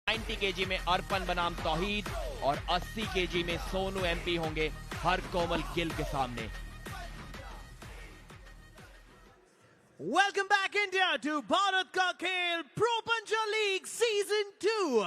90 KG में अर्पण बनाम तौहीद और 80 केजी में सोनू एमपी होंगे हर कोमल गिल के सामने। Welcome back India to Bharat का खेल Pro Punjab League Season 2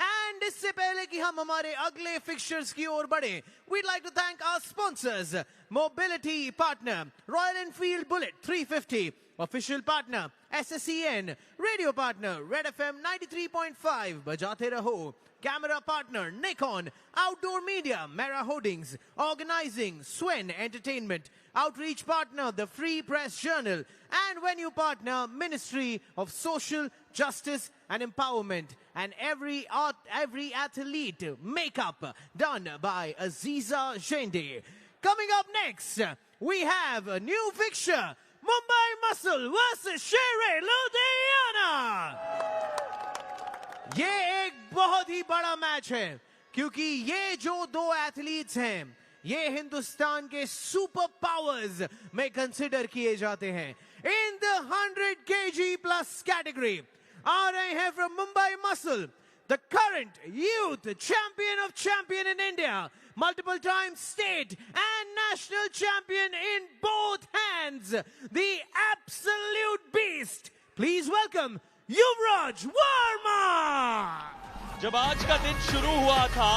and इससे पहले कि हम हमारे अगले फिक्चर्स की ओर बढ़े, we'd like to thank our sponsors, Mobility Partner Royal Enfield Bullet 350, Official Partner SSEN, Radio Partner Red FM 93.5 बजाते रहो, Camera Partner Nikon, Outdoor Media Mera Holdings, Organizing Swen Entertainment, Outreach Partner The Free Press Journal, and Venue Partner Ministry of Social Justice and Empowerment, and every athlete makeup done by Aziza Jende. Coming up next, we have a new fixture, Mumbai Muscle versus Sher-e Ludhiana. ये एक बहुत ही बड़ा match है क्योंकि ये जो दो athletes हैं ये हिंदुस्तान के सुपर पावर्स में कंसिडर किए जाते हैं। In the 100 kg plus category आ रहे हैं from Mumbai muscle, the current youth champion of champion in India, multiple time state and national champion in both hands, the absolute beast. Please welcome युवराज वर्मा। जब आज का दिन शुरू हुआ था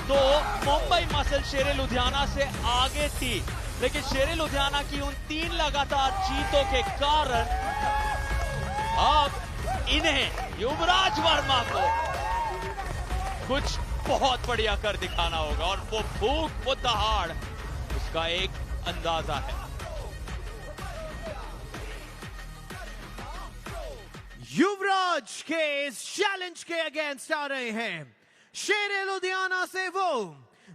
तो मुंबई मसल शेर लुधियाना से आगे थी, लेकिन शेर लुधियाना की उन 3 लगातार जीतों के कारण अब इन्हें युवराज वर्मा को कुछ बहुत बढ़िया कर दिखाना होगा और वो भूख, वो दहाड़, उसका एक अंदाजा है। युवराज के इस चैलेंज के अगेंस्ट आ रहे हैं शेर लुधियाना से वो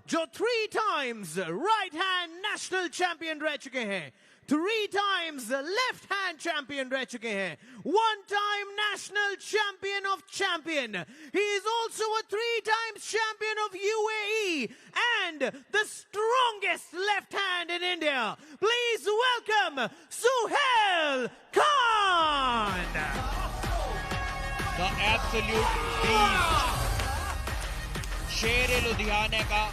जो 3 times right hand national champion रह चुके हैं, 3 times लेफ्ट हैंड चैंपियन रह चुके हैं, 1 time national champion of champion. He is also a 3 times champion of UAE and the strongest left hand in India. Please welcome Suhail Khan. The absolute beast, शेर लुधियाना का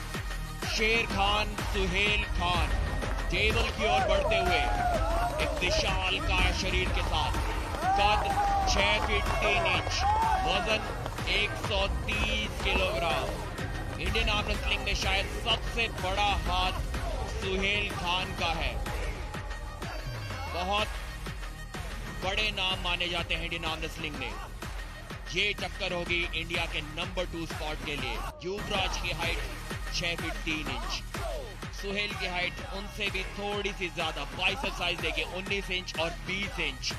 शेर Khan Suhail Khan table की ओर बढ़ते हुए एक विशाल काय शरीर के साथ, कद 6 फीट 3 इंच, वजन 130 किलोग्राम। इंडियन आर्म रेसलिंग में शायद सबसे बड़ा हाथ सुहेल खान का है। बहुत बड़े नाम माने जाते हैं इंडियन आर्म रेसलिंग में। ये टक्कर होगी इंडिया के नंबर 2 स्पॉट के लिए। युवराज की हाइट 6 फीट 3 इंच, सुहेल की हाइट उनसे भी थोड़ी सी ज्यादा, बाइसेप साइज देखिए 19 इंच और 20 इंच।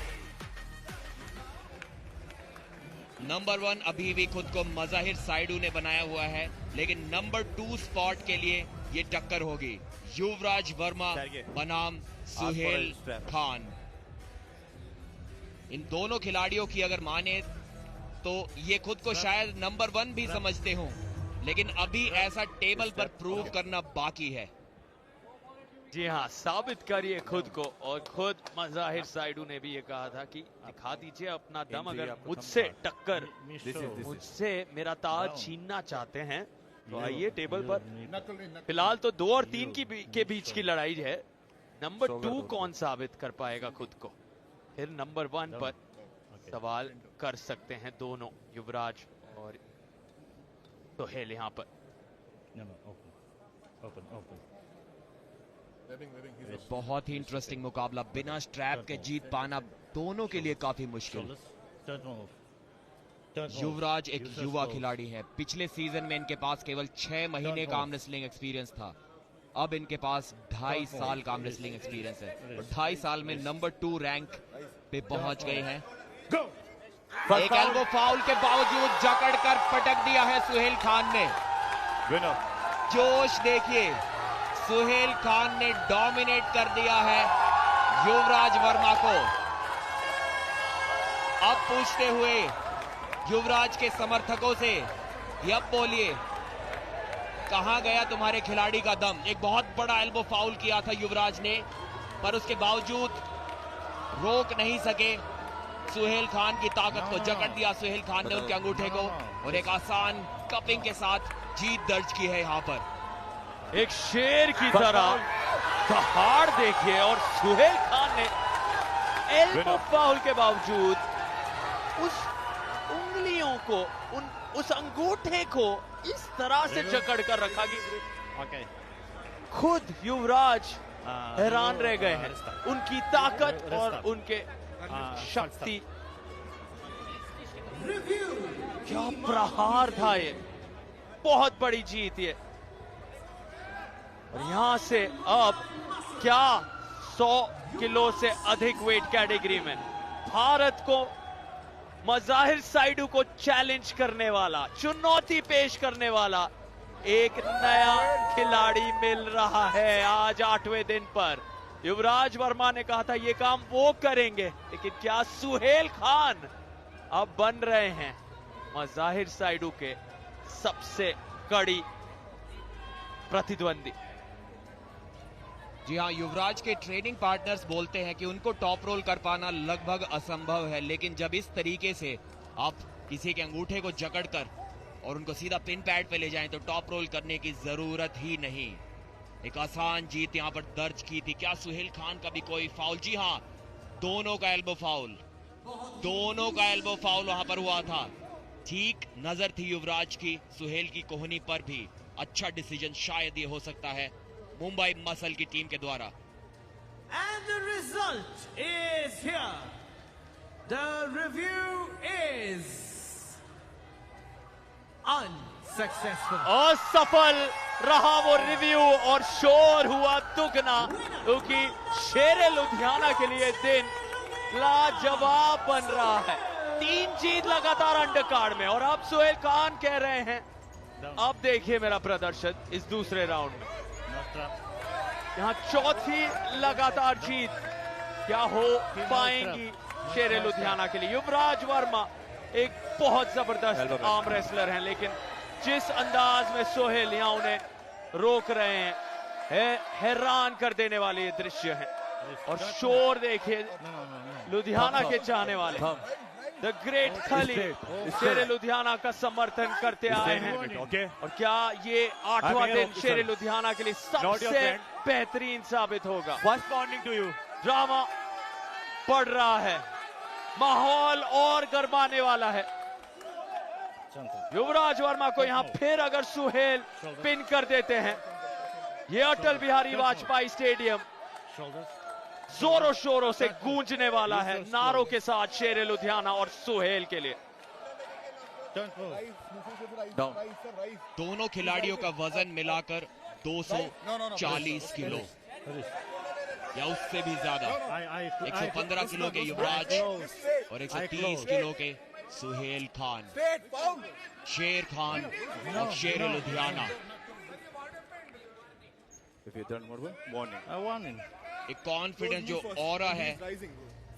नंबर 1 अभी भी खुद को मज़ाहिर साइडू ने बनाया हुआ है, लेकिन नंबर 2 स्पॉट के लिए ये टक्कर होगी युवराज वर्मा बनाम सुहेल खान। इन दोनों खिलाड़ियों की अगर माने तो ये खुद को शायद नंबर 1 भी समझते हों, लेकिन अभी ऐसा टेबल पर प्रूव करना बाकी है। जी हाँ, साबित करिए खुद को। और खुद मज़ाहिर साइडू ने भी ये कहा था कि दिखा दीजिए अपना दम, अगर मुझसे टक्कर, मुझसे मेरा ताज छीनना चाहते हैं तो आइए टेबल पर। फिलहाल तो 2 और 3 के बीच की लड़ाई है। नंबर 2 कौन साबित कर पाएगा खुद को, फिर नंबर 1 पर सवाल कर सकते हैं दोनों युवराज और सुहेल यहाँ पर। बहुत ही इंटरेस्टिंग मुकाबला, बिना स्ट्रैप के जीत पाना दोनों के लिए काफी मुश्किल। युवराज एक युवा खिलाड़ी है, पिछले सीजन में इनके पास केवल 6 महीने का आर्म रेसलिंग एक्सपीरियंस था, अब इनके पास 2.5 साल का आर्म रेसलिंग एक्सपीरियंस है और 2.5 साल में नंबर 2 रैंक पे पहुंच गए हैं। एक एल्बो फाउल के बावजूद जकड़कर पटक दिया है सुहेल खान ने। जोश देखिए, सुहेल खान ने डोमिनेट कर दिया है युवराज वर्मा को। अब पूछते हुए युवराज के समर्थकों से, अब बोलिए कहां गया तुम्हारे खिलाड़ी का दम। एक बहुत बड़ा एल्बो फाउल किया था युवराज ने, पर उसके बावजूद रोक नहीं सके सुहेल खान की ताकत को। जकड़ दिया सुहेल खान ने उनके अंगूठे को। और एक आसान कपिंग के साथ जीत दर्ज की है यहाँ पर। एक शेर की तरह दहाड़ देखिए, और सुहेल खान ने एल्बो फाउल के बावजूद उस उंगलियों को, उस अंगूठे को इस तरह से जकड़ कर रखा कि खुद युवराज हैरान रह गए हैं उनकी ताकत और उनके शक्ति। क्या प्रहार था ये, बहुत बड़ी जीत ये। और यहां से अब क्या 100 किलो से अधिक वेट कैटेगरी में भारत को मज़ाहिर साइडू को चैलेंज करने वाला, चुनौती पेश करने वाला एक नया खिलाड़ी मिल रहा है आज 8वें दिन पर। युवराज वर्मा ने कहा था ये काम वो करेंगे, लेकिन क्या सुहेल खान अब बन रहे हैं मज़ाहिर साइडू के सबसे कड़ी प्रतिद्वंदी। जी हाँ, युवराज के ट्रेनिंग पार्टनर्स बोलते हैं कि उनको टॉप रोल कर पाना लगभग असंभव है, लेकिन जब इस तरीके से आप किसी के अंगूठे को जकड़कर और उनको सीधा पिन पैड पे ले जाएं तो टॉप रोल करने की जरूरत ही नहीं। एक आसान जीत यहां पर दर्ज की थी। क्या सुहेल खान का भी कोई फाउल? जी हाँ, दोनों का एल्बो फाउल, दोनों का एल्बो फाउल वहां पर हुआ था। ठीक नजर थी युवराज की सुहेल की कोहनी पर भी। अच्छा डिसीजन शायद ये हो सकता है मुंबई मसल की टीम के द्वारा। And the result is here. The review is unsuccessful. असफल रहा वो रिव्यू और शोर हुआ दुगना, क्योंकि शेरे लुधियाना के लिए दिन लाजवाब बन रहा है। 3 जीत लगातार अंडर कार्ड में, और अब सुहेल खान कह रहे हैं अब देखिए मेरा प्रदर्शन इस दूसरे राउंड में। यहाँ चौथी लगातार जीत क्या हो पाएंगी शेरे लुधियाना के लिए। युवराज वर्मा एक बहुत जबरदस्त आर्म रेसलर हैं, लेकिन जिस अंदाज में सोहेल यहाँ उन्हें रोक रहे हैं, हैरान कर देने वाले ये दृश्य हैं। और शोर देखिए लुधियाना के चाहने वाले, द ग्रेट खली शेरे लुधियाना का समर्थन करते आए हैं। और क्या ये 8वां दिन शेरे लुधियाना के लिए सबसे बेहतरीन साबित होगा? ड्रामा बढ़ रहा है, माहौल और गरमाने वाला है। युवराज वर्मा को यहां फिर अगर सुहेल पिन कर देते हैं, ये अटल बिहारी वाजपेयी स्टेडियम जोरों शोरों से गूंजने वाला है नारों के साथ शेरे लुधियाना और सुहेल के लिए। दोनों खिलाड़ियों का वजन मिलाकर 240 किलो या उससे भी ज्यादा। 115 किलो के युवराज और 130 किलो के सुहेल खान, शेर खान और शेर लुधियाना। एक कॉन्फिडेंस जो ऑरा है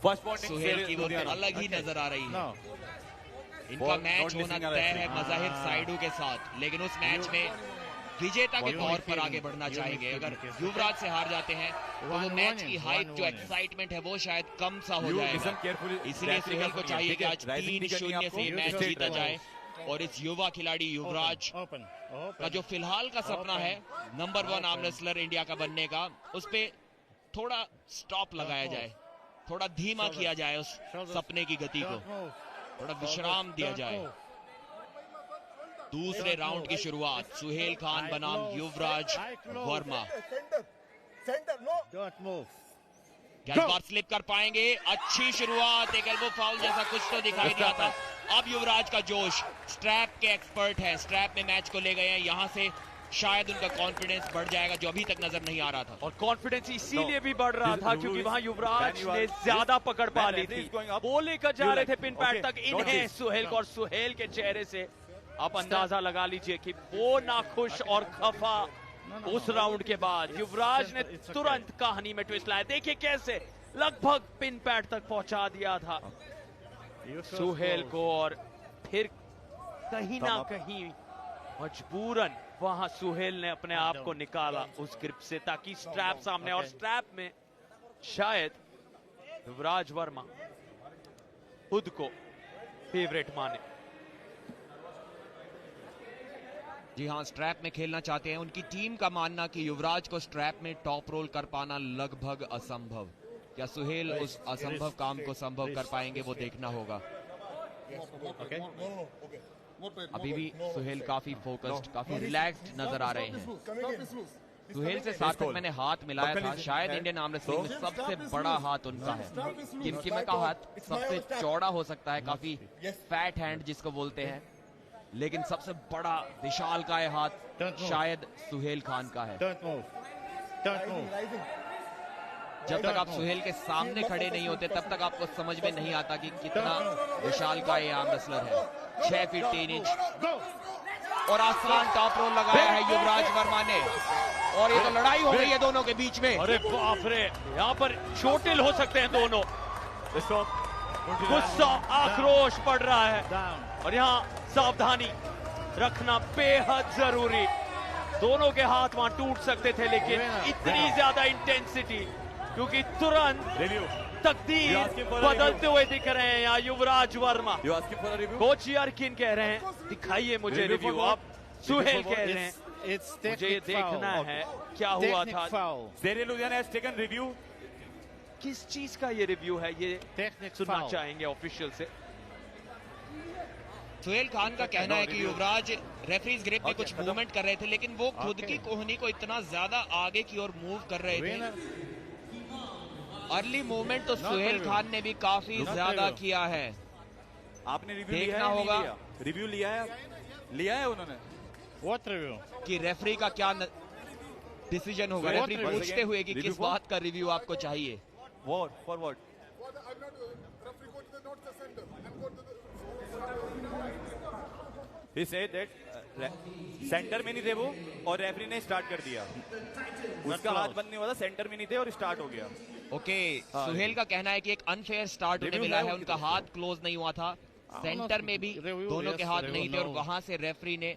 सुहेल की वो अलग ही नजर आ रही है। इनका मैच होना तय है मज़ाहिर साइडू के साथ, लेकिन उस मैच में विजेता के तौर पर आगे बढ़ना चाहेंगे। अगर युवराज से हार जाते हैं तो वो मैच की हाइप, जो एक्साइटमेंट है वो शायद कम सा हो जाएगा। इसलिए सुहेल को चाहिए कि आज 3-0 से मैच जीता जाए और इस युवा खिलाड़ी युवराज का जो फिलहाल का सपना है नंबर 1 आर्म रेसलर इंडिया का बनने का, उस पे थोड़ा स्टॉप लगाया जाए, थोड़ा धीमा किया जाए उस सपने की गति को, थोड़ा विश्राम दिया जाए। दूसरे राउंड की शुरुआत सुहेल खान बनाम युवराज वर्मा। क्या बार स्लिप कर पाएंगे? अच्छी शुरुआत, एक एल्बो फाउल जैसा कुछ तो दिखाई दिया था। अब युवराज का जोश, स्ट्रैप के एक्सपर्ट है, स्ट्रैप में मैच को ले गए हैं। यहां से शायद उनका कॉन्फिडेंस बढ़ जाएगा जो अभी तक नजर नहीं आ रहा था। और कॉन्फिडेंस इसीलिए भी बढ़ रहा था क्योंकि वहां युवराज ने ज्यादा पकड़ पा ली थी। वो लेकर जा रहे थे पिन पैड तक इन्हें सुहेल को, और सुहेल के चेहरे से आप अंदाजा लगा लीजिए कि वो नाखुश और खफा उस राउंड के बाद। युवराज ने तुरंत कहानी में ट्विस्ट लाया, देखिए कैसे लगभग पिन पैड तक पहुंचा दिया था सुहेल को, और फिर कहीं ना कहीं मजबूरन वहां सुहेल ने अपने आप को निकाला उस ग्रिप से, ताकि स्ट्रैप सामने, और स्ट्रैप में शायद युवराज वर्मा खुद को फेवरेट माने। जी हाँ, स्ट्रैप में खेलना चाहते हैं। उनकी टीम का मानना कि युवराज को स्ट्रैप में टॉप रोल कर पाना लगभग असंभव। क्या सुहेल उस असंभव काम को संभव कर पाएंगे, वो देखना होगा। अभी भी सुहेल काफी फोकस्ड, काफी रिलैक्स्ड नजर आ रहे हैं। सुहेल से साथ तक मैंने हाथ मिलाया था। शायद इंडियन आर्म रेसलिंग में सबसे बड़ा हाथ उनका है। किमकिमा का हाथ सबसे चौड़ा हो सकता है, काफी फैट हैंड जिसको बोलते हैं, लेकिन सबसे बड़ा विशाल का हाथ शायद सुहेल खान का है। जब तक आप सुहेल के सामने खड़े नहीं होते तब तक आपको समझ में नहीं आता कि कितना विशाल का ये आर्म रेसलर है। 6 फीट 3 इंच और आसान टॉप रोल लगाया है युवराज वर्मा ने, और ये तो लड़ाई हो गई है दोनों के बीच में। अरे बाप रे, यहाँ पर चोटिल हो सकते हैं दोनों। गुस्सा, आक्रोश बढ़ रहा है और यहाँ सावधानी रखना बेहद जरूरी। दोनों के हाथ वहां टूट सकते थे, लेकिन इतनी ज्यादा इंटेंसिटी, क्योंकि तुरंत तकदीर बदलते हुए दिख रहे हैं यहाँ युवराज वर्मा। कोच यारकिन कह रहे हैं दिखाइए मुझे रिव्यू। आप सुहेल कह रहे हैं मुझे देखना है क्या हुआ था। रिव्यू किस चीज का ये रिव्यू है, ये सुनना चाहेंगे ऑफिशियल से। सुहेल खान का कहना है कि युवराज रेफरीज ग्रिप में कुछ मूवमेंट कर रहे थे, लेकिन वो खुद की कोहनी को इतना ज्यादा आगे की ओर मूव कर रहे थे। अर्ली मूवमेंट तो सुहेल खान ने भी काफी ज्यादा किया है। आपने रिव्यू देखना होगा, रिव्यू लिया है उन्होंने। What review? कि रेफरी का क्या डिसीजन होगा। रेफरी पूछते हुए कि किस बात का रिव्यू आपको चाहिए। For what? He said that centre में नहीं थे वो और रेफरी ने स्टार्ट कर दिया। उसका हाथ बंद नहीं हुआ था, सेंटर में नहीं थे और स्टार्ट हो गया। ओके, सुहेल का कहना है कि एक अनफेयर स्टार्ट उन्हें मिला है। उनका हाथ क्लोज नहीं हुआ था, सेंटर में भी दोनों के हाथ नहीं थे और वहां से रेफरी ने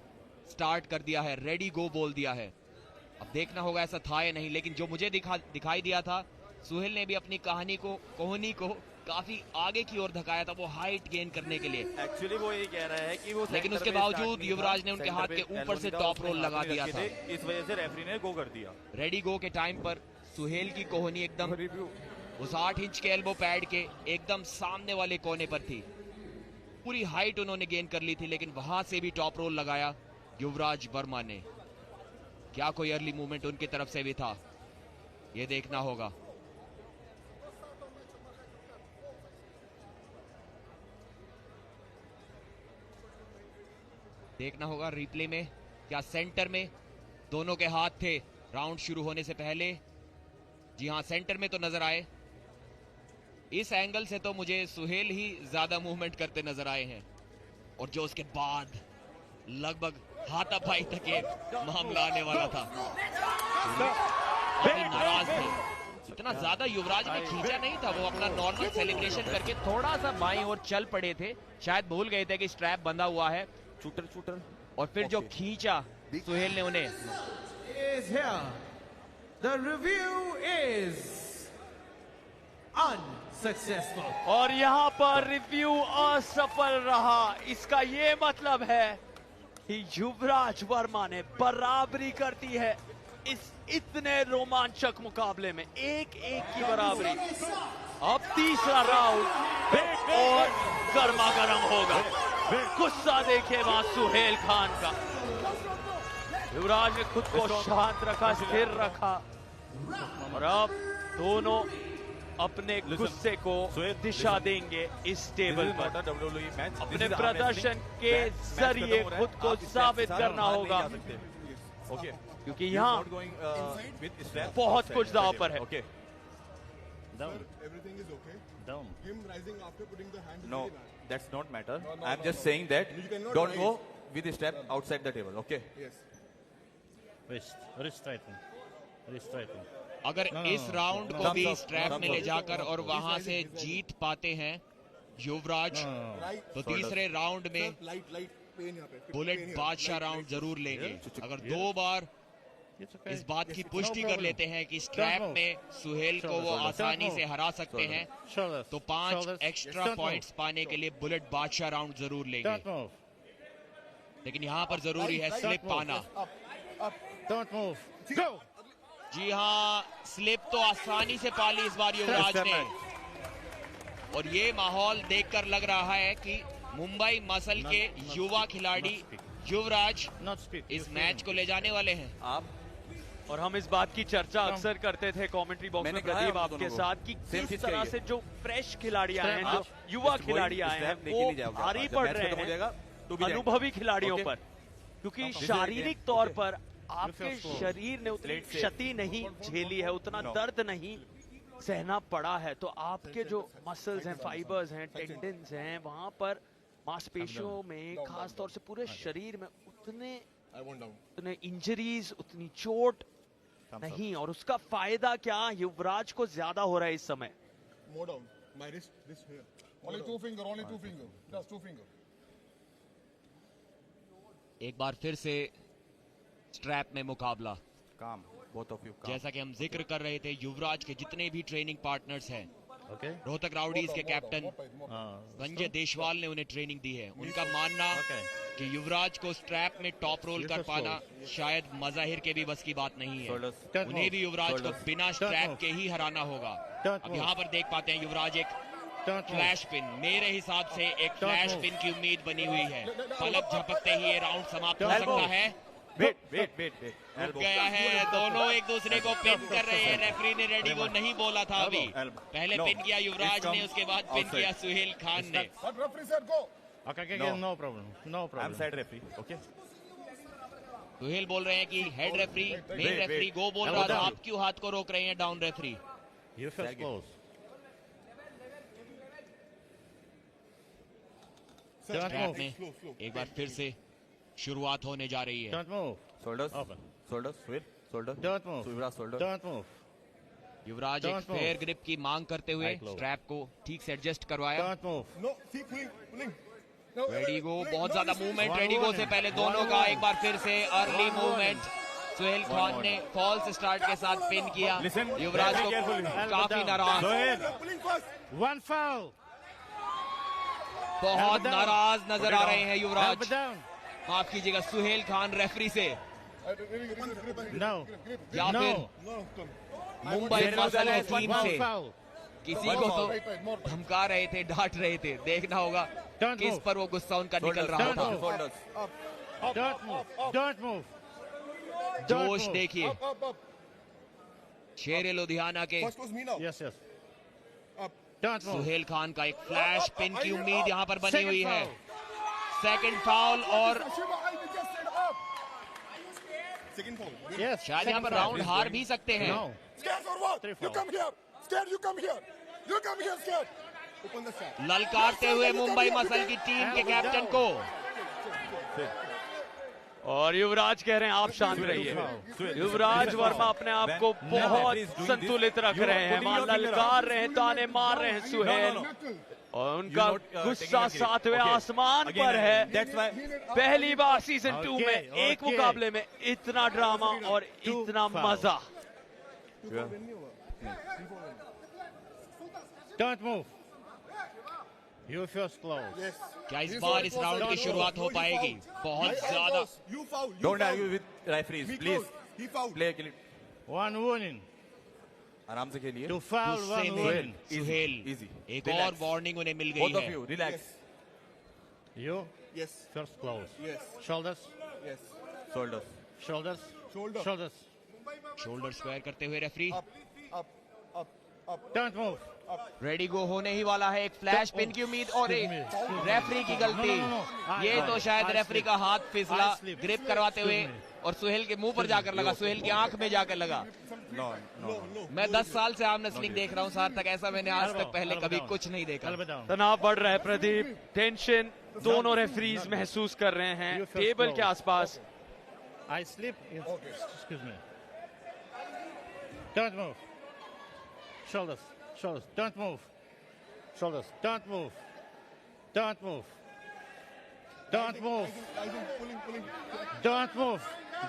स्टार्ट कर दिया है, रेडी गो बोल दिया है। अब देखना होगा ऐसा था या नहीं, लेकिन जो मुझे दिखाई दिया था, सुहेल ने भी अपनी कोहनी को काफी आगे की ओर धकाया था, वो हाइट गेन करने के लिए। एक्चुअली वो ये कह रहा है कि वो, लेकिन उसके बावजूद युवराज ने उनके हाथ के ऊपर से टॉप रोल लगा दिया था। इस वजह से रेफरी ने गो कर दिया। रेडी गो के टाइम पर सुहेल की कोहनी एकदम उस 8 इंच के एल्बो पैड के एकदम सामने वाले कोने पर थी। पूरी हाइट उन्होंने गेन कर ली थी, लेकिन वहां से भी टॉप रोल लगाया युवराज वर्मा ने। क्या कोई अर्ली मूवमेंट उनकी तरफ से भी था, ये देखना होगा। देखना होगा रिप्ले में, क्या सेंटर में दोनों के हाथ थे राउंड शुरू होने से पहले। जी हां, सेंटर में तो नजर आए। इस एंगल से तो मुझे सुहेल ही ज्यादा मूवमेंट करते नजर आए हैं, और जो उसके बाद लगभग हाथापाई तक ये मामला आने वाला था। काफी नाराज थे, इतना ज्यादा युवराज ने खींचा नहीं था। वो अपना नॉर्मल सेलिब्रेशन करके थोड़ा सा बाईं ओर चल पड़े थे, शायद भूल गए थे कि स्ट्रैप बंधा हुआ है। शूटर और फिर जो खींचा सुहेल ने उन्हें। Is here. The review is unsuccessful. और यहाँ पर रिव्यू असफल रहा। इसका ये मतलब है कि युवराज वर्मा ने बराबरी कर दी है इस इतने रोमांचक मुकाबले में। 1-1 की बराबरी। अब तीसरा राउंड और गर्मा गर्म होगा। गुस्सा देखे वहां सुहेल खान का। युवराज ने खुद को शांत रखा, स्थिर रखा, और अब दोनों अपने गुस्से को दिशा देंगे इस टेबल पर। अपने प्रदर्शन के जरिए खुद को साबित करना होगा, क्योंकि यहाँ बहुत कुछ दांव पर है। Down. Him rising after putting the hand. No, that's not matter. I'm just saying that don't go with the step outside the table. Okay? Yes. Wrist tighten. Wrist tighten. अगर इस राउंड को भी स्ट्रैप में ले जाकर और वहां से जीत पाते हैं युवराज, तो तीसरे राउंड में Light pain यहाँ पे. बुलेट बादशाह राउंड जरूर लेंगे। अगर 2 बार इस बात की पुष्टि कर लेते हैं कि स्ट्रैप में सुहेल को वो आसानी से हरा सकते हैं, तो 5 एक्स्ट्रा पॉइंट्स पाने के लिए बुलेट बादशाह राउंड जरूर लेंगे। लेकिन यहाँ पर जरूरी है स्लिप पाना। Don't move. Go. जी हाँ, स्लिप तो आसानी से पाली इस बार युवराज ने, और ये माहौल देखकर लग रहा है कि मुंबई मसल के युवा खिलाड़ी युवराज Not speed. इस मैच को ले जाने वाले हैं। आप और हम इस बात की चर्चा अक्सर करते थे कमेंट्री बॉक्स में मैंने कहा है प्रदीप आप आपके दोनों को। साथ कि Same किस चीज तरह चाहिए। से जो फ्रेश खिलाड़ी आए हैं, आप जो युवा इस खिलाड़ी वही आए हैं, step लेके नहीं जाओगे आप। भारी जब पड़ मैच रहे खत्म हो जाएगा, तो भी हैं जाएंगे। अनुभवी खिलाड़ियों Okay? पर, क्योंकि Okay. शारीरिक तौर Okay. पर आपके feel शरीर ने उतनी Let's say- क्षति नहीं झेली है, उतना No. दर्द नहीं सहना पड़ा है, तो आपके जो मसल्स हैं, फाइबर्स हैं, टेंडन्स हैं, वहां पर मांसपेशियों में खास तौर से पूरे शरीर में I want down. उतने इंजरीज, उतनी चोट नहीं, और उसका फायदा क्या युवराज को ज्यादा हो रहा है इस समय। More down. My wrist, this here. Only two finger, only two finger. Just two finger. एक बार फिर से स्ट्रैप में मुकाबला। काम both of you काम। जैसा कि हम जिक्र कर रहे थे, युवराज के जितने भी ट्रेनिंग पार्टनर्स हैं, Okay. रोहतक राउडीज के कैप्टन संजय देशवाल ने उन्हें ट्रेनिंग दी है। उनका मानना Okay. कि युवराज को स्ट्रैप में टॉप रोल कर पाना शायद मजाहिर के भी बस की बात नहीं है। Shoulders. Don't उन्हें move. भी युवराज को Shoulders. बिना Don't स्ट्रैप move. के ही हराना होगा। Don't अब move. यहाँ पर देख पाते हैं युवराज एक Don't move. फ्लैश पिन, मेरे हिसाब से एक Don't फ्लैश move. पिन की उम्मीद बनी हुई है। पलक झपकते ही ये राउंड समाप्त हो Don't सकता move. है। Wait, wait, wait, wait. रुक Elbow. गया है, दोनों एक दूसरे को पिन कर रहे हैं। रेफरी ने रेडी को नहीं बोला था अभी। Elbow, elbow. पहले No. पिन किया युवराज It ने, comes उसके बाद पिन outside. किया सुहेल खान ने। But referee said go. Okay, No. no problem. No I'm problem. side referee. Okay. Suhail बोल रहे हैं कि head referee, main wait, referee wait. गो बोल Elbow रहा था, down. आप क्यों हाथ को रोक रहे हैं down referee? You first Tag it. close. Sir, Don't trap move. में slow, slow. एक बार फिर से शुरुआत होने जा रही है। Don't move. Shoulders. Open. Shoulders. Wait. Shoulder. Don't move. Yuvraj shoulder. Don't move. युवराज एक Don't move. फेयर ग्रिप की मांग करते हुए Right low. स्ट्रैप को ठीक से एडजस्ट करवाया। Don't move. No, see, pulling, pulling. No, रेडिगो pulling, बहुत no, ज्यादा this is- movement One रेडिगो warning. से पहले One दोनों का warning. एक बार फिर से early One movement. Sohail Khan ने फॉल्स स्टार्ट के साथ पिन किया। Listen, युवराज very को carefully. काफी Elbow down. नाराज, Sohail. Pulling first. One foul. बहुत Elbow down. नाराज नजर आ रहे हैं Elbow युवराज। down. माफ कीजिएगा, सुहेल खान रेफरी से, No. या No. फिर No, come. मुंबई मसल की टीम One से foul. किसी One को more, तो right, right, more. धमका रहे थे, डांट रहे थे। देखना होगा Don't किस move. पर वो गुस्सा उनका निकल Shoulders. रहा Don't था। move. Shoulders. Don't move. Don't move. जोश move. देखिए Up, up, up. शेर लुधियाना के First was me now. Yes, yes. Up. Don't move. Suhail Khan का एक फ्लैश पिन की उम्मीद यहाँ पर बनी Second हुई है। foul. सेकंड फाउल, और Shiva, I just said up. Second foul. Yes. शायद यहाँ second पर foul. राउंड हार भी सकते हैं। No. Scared or what? Three You foul. come here. Scared, you come here. You come here, scared. Open the shot. ललकारते हुए Mumbai muscle की team के कैप्टन को। और युवराज कह रहे हैं आप शांत रहिए। युवराज वर्मा अपने आप को बहुत संतुलित रख रहे हैं, वहां ललकार रहे हैं, ताने मार रहे हैं सुहेल, और उनका गुस्सा सातवें आसमान पर है। That's why. पहली बार सीजन 2 Okay, में एक okay. मुकाबले में इतना ड्रामा और इतना मजा। Don't move. You first close. Yes. क्या इस बार इस राउंड की शुरुआत हो पाएगी? बहुत ज्यादा You foul. You Don't foul. argue with referees, Me please. close. He fouled. Play clean. One warning. आराम से खेलिए. To foul, गुस्से one में warning. सुहेल, easy. एक Relax. और वार्निंग उन्हें मिल Both गई of है। you, relax. You Yes. first close. Yes. Shoulders. Yes. Shoulders. Shoulders. Shoulder. Shoulders. Shoulder square करते हुए referee. Up. Up. Up. Up. Don't move. Ready गो होने ही वाला है। एक फ्लैश पिन की उम्मीद और एक रेफरी की गलती। No, no, no. ये तो शायद I रेफरी slip. का हाथ फिसला I slip. ग्रिप करवाते हुए, Excuse और सुहेल के मुंह पर जाकर लगा, सुहेल की आंख में जाकर लगा। No, no. मैं 10 साल से आम नस्लिंग देख रहा हूँ सार्थक, ऐसा मैंने आज तक पहले कभी कुछ नहीं देखा। Elbow down. तनाव बढ़ रहा है प्रदीप, टेंशन दोनों रेफरीज महसूस कर रहे हैं You first टेबल close. के आसपास। I slip. Excuse me. Don't move. Shoulders. Shoulders. Don't move. Shoulders. Don't move. Don't move. Don't move. Pulling. Don't move.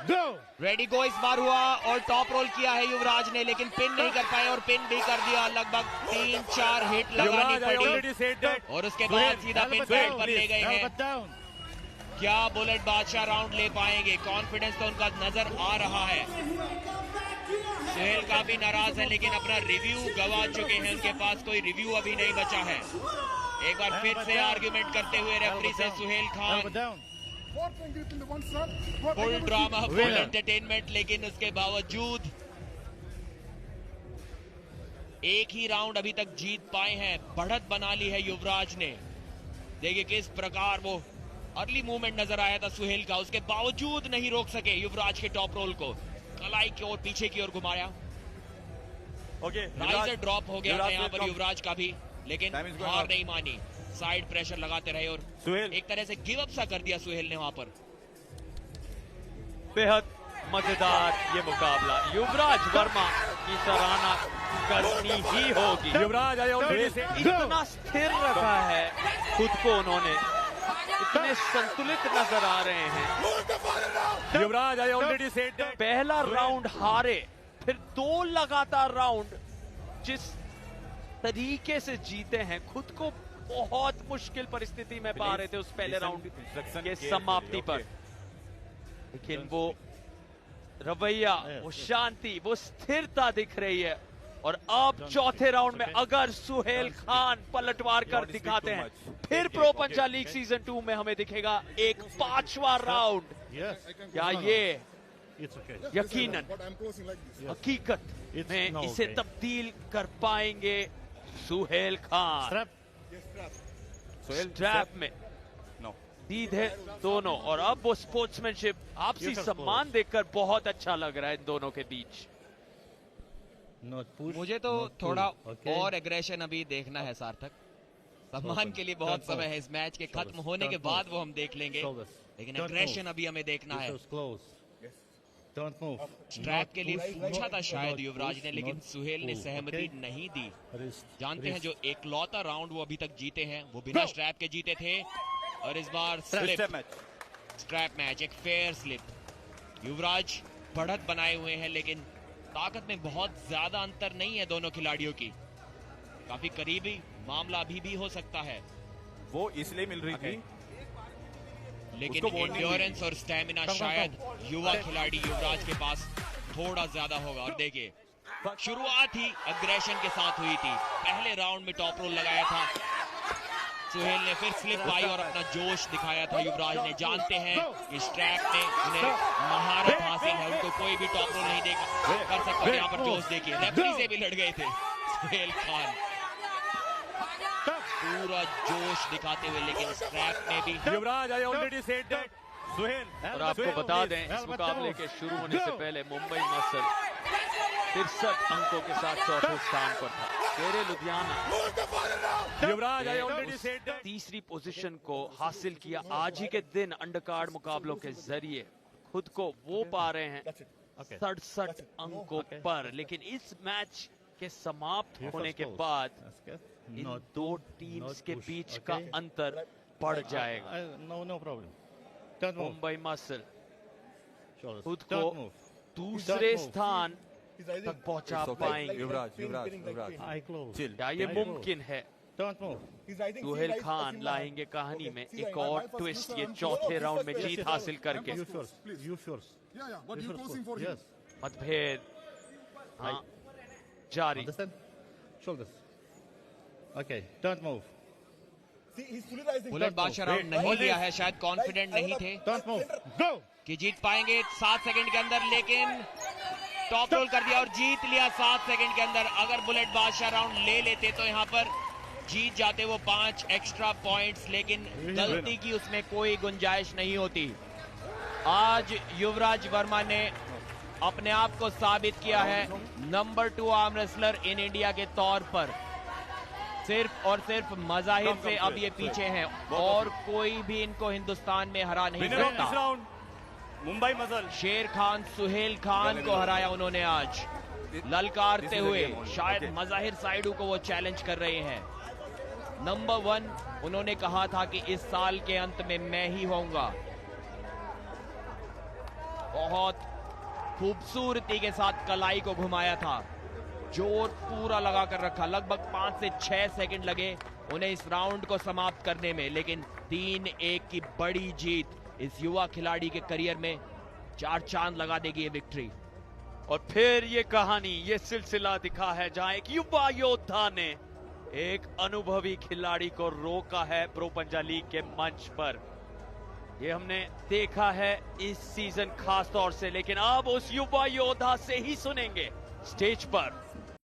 Go. Ready गो इस बार हुआ और टॉप रोल किया है युवराज ने, लेकिन पिन नहीं कर पाए, और पिन भी कर दिया। लगभग 3-4 हिट लगानी Yuvraj, I पड़ी, already said that. और उसके बाद सीधा पिन पैड पर ले गए Elbow हैं। down. क्या बुलेट बादशाह राउंड ले पाएंगे? कॉन्फिडेंस तो उनका नजर आ रहा है। सुहेल काफी नाराज है, लेकिन अपना रिव्यू गवा चुके हैं। उनके पास कोई रिव्यू अभी नहीं बचा है। एक बार फिर से आर्ग्यूमेंट करते हुए रेफरी से Sohail Khan. Full drama, full entertainment, लेकिन उसके बावजूद एक ही राउंड अभी तक जीत पाए हैं। बढ़त बना ली है युवराज ने। देखिए किस प्रकार वो अर्ली मूवमेंट नजर आया था सुहेल का, उसके बावजूद नहीं रोक सके युवराज के टॉप रोल को। कलाई की ओर, पीछे की ओर घुमाया। राइजर ड्रॉप हो गया था यहाँ पर युवराज का भी, लेकिन हार नहीं मानी। साइड प्रेशर लगाते रहे और सुहेल एक तरह से गिव अप सा कर दिया सुहेल ने वहां पर। बेहद मजेदार ये मुकाबला। युवराज वर्मा की सराहना करनी ही होगी। युवराज इतना स्थिर रखा है खुद को उन्होंने, इतने संतुलित नजर आ रहे हैं। युवराज आई ऑलरेडी सेड पहला राउंड हारे, फिर 2 लगातार राउंड जिस तरीके से जीते हैं, खुद को बहुत मुश्किल परिस्थिति में पा रहे थे उस पहले राउंड के समाप्ति पर, लेकिन वो रवैया, वो शांति, वो स्थिरता दिख रही है। और अब चौथे राउंड में अगर सुहेल खान पलटवार कर दिखाते हैं, फिर प्रो पंजा लीग सीजन 2 में हमें दिखेगा एक 5वां राउंड। क्या ये यकीनन हकीकत में इसे तब्दील कर पाएंगे सुहेल खान? स्ट्रैप में सीधे दोनों, और अब वो स्पोर्ट्समैनशिप, आपसी सम्मान देखकर बहुत अच्छा लग रहा है इन दोनों के बीच। मुझे तो थोड़ा और एग्रेशन अभी देखना है सार्थक। सम्मान के लिए बहुत समय है, इस मैच के खत्म होने के बाद वो हम देख लेंगे, लेकिन एग्रेशन अभी हमें देखना है। स्ट्रैप के लिए पूछा था शायद युवराज ने, लेकिन सुहेल ने सहमति नहीं दी। जानते हैं जो एकलौता राउंड वो अभी तक जीते हैं वो बिना स्ट्रैप के जीते थे, और इस बार स्ट्रैप मैच, एक फेयर स्लिप। युवराज बढ़त बनाए हुए हैं, लेकिन ताकत में बहुत ज्यादा अंतर नहीं है दोनों खिलाड़ियों की। काफी करीबी मामला अभी भी हो सकता है। वो इसलिए मिल रही थी, लेकिन एंड्योरेंस और स्टैमिना शायद युवा खिलाड़ी युवराज के पास थोड़ा ज्यादा होगा। और देखिए शुरुआत ही अग्रेशन के साथ हुई थी। पहले राउंड में टॉप रोल लगाया था सुहेल ने, फिर स्लिप आई और अपना जोश दिखाया था युवराज ने। जानते हैं कि स्ट्रैप ने उन्हें महारत हासिल है, उनको कोई भी टॉप रोल नहीं कर सकता। यहाँ पर जोश देखिए, रेफरी से भी लड़ गए थे सुहेल खान, पूरा जोश दिखाते हुए, लेकिन स्ट्रैप ने भी। Yuvraj I already said that Suhail. और आपको बता दें इस मुकाबले के शुरू होने से पहले मुंबई मसल 63 अंकों के साथ चौथे स्थान पर था। शेरे लुधियाना युवराज आई ऑलरेडी सेड दैट तीसरी पोजीशन को हासिल किया आज ही के दिन अंडरकार्ड मुकाबलों के जरिए। खुद को वो पा रहे हैं 67 अंकों पर, लेकिन इस मैच के समाप्त होने के बाद इन 2 टीम्स के बीच का अंतर बढ़ जाएगा। No problem. मुंबई मसल खुद को दूसरे स्थान तक पहुंचा पाएंगे। युवराज क्या ये मुमकिन है? Don't move. सुहेल खान लाएंगे कहानी में एक और ट्विस्ट ये चौथे राउंड में जीत हासिल करके। You first. You first. Yeah, but you're closing for him. Yes. मतभेद हाँ, जारी। Understand? Shoulders. Okay. Don't move. See, he's fully rising. Bullet बादशाह राउंड नहीं लिया है, शायद कॉन्फिडेंट नहीं थे Don't move. Go. कि जीत पाएंगे 7 सेकंड के अंदर, लेकिन टॉप रोल कर दिया और जीत लिया 7 सेकंड के अंदर। अगर बुलेट बादशाह राउंड ले लेते तो यहाँ पर जीत जाते वो 5 एक्स्ट्रा पॉइंट्स, लेकिन गलती की उसमें कोई गुंजाइश नहीं होती। आज युवराज वर्मा ने अपने आप को साबित किया है number 2 arm wrestler in India के तौर पर। सिर्फ और सिर्फ मजाहिर से अब ये पीछे हैं और कोई भी इनको हिंदुस्तान में हरा नहीं सकता। मुंबई मसल शेर खान सुहेल खान को हराया उन्होंने आज, ललकारते हुए। शायद मजाहिर साइडू को वो चैलेंज कर रहे हैं। नंबर 1 उन्होंने कहा था कि इस साल के अंत में मैं ही होऊंगा। बहुत खूबसूरती के साथ कलाई को घुमाया था, जोर पूरा लगा कर रखा। लगभग 5 से 6 सेकंड लगे उन्हें इस राउंड को समाप्त करने में, लेकिन 3-1 की बड़ी जीत इस युवा खिलाड़ी के करियर में 4 चांद लगा देगी ये विक्ट्री। और फिर ये कहानी, ये सिलसिला दिखा है जहां एक युवा योद्धा ने एक अनुभवी खिलाड़ी को रोका है प्रो पंजा लीग के मंच पर। ये हमने देखा है इस सीजन खास तौर से, लेकिन अब उस युवा योद्धा से ही सुनेंगे स्टेज पर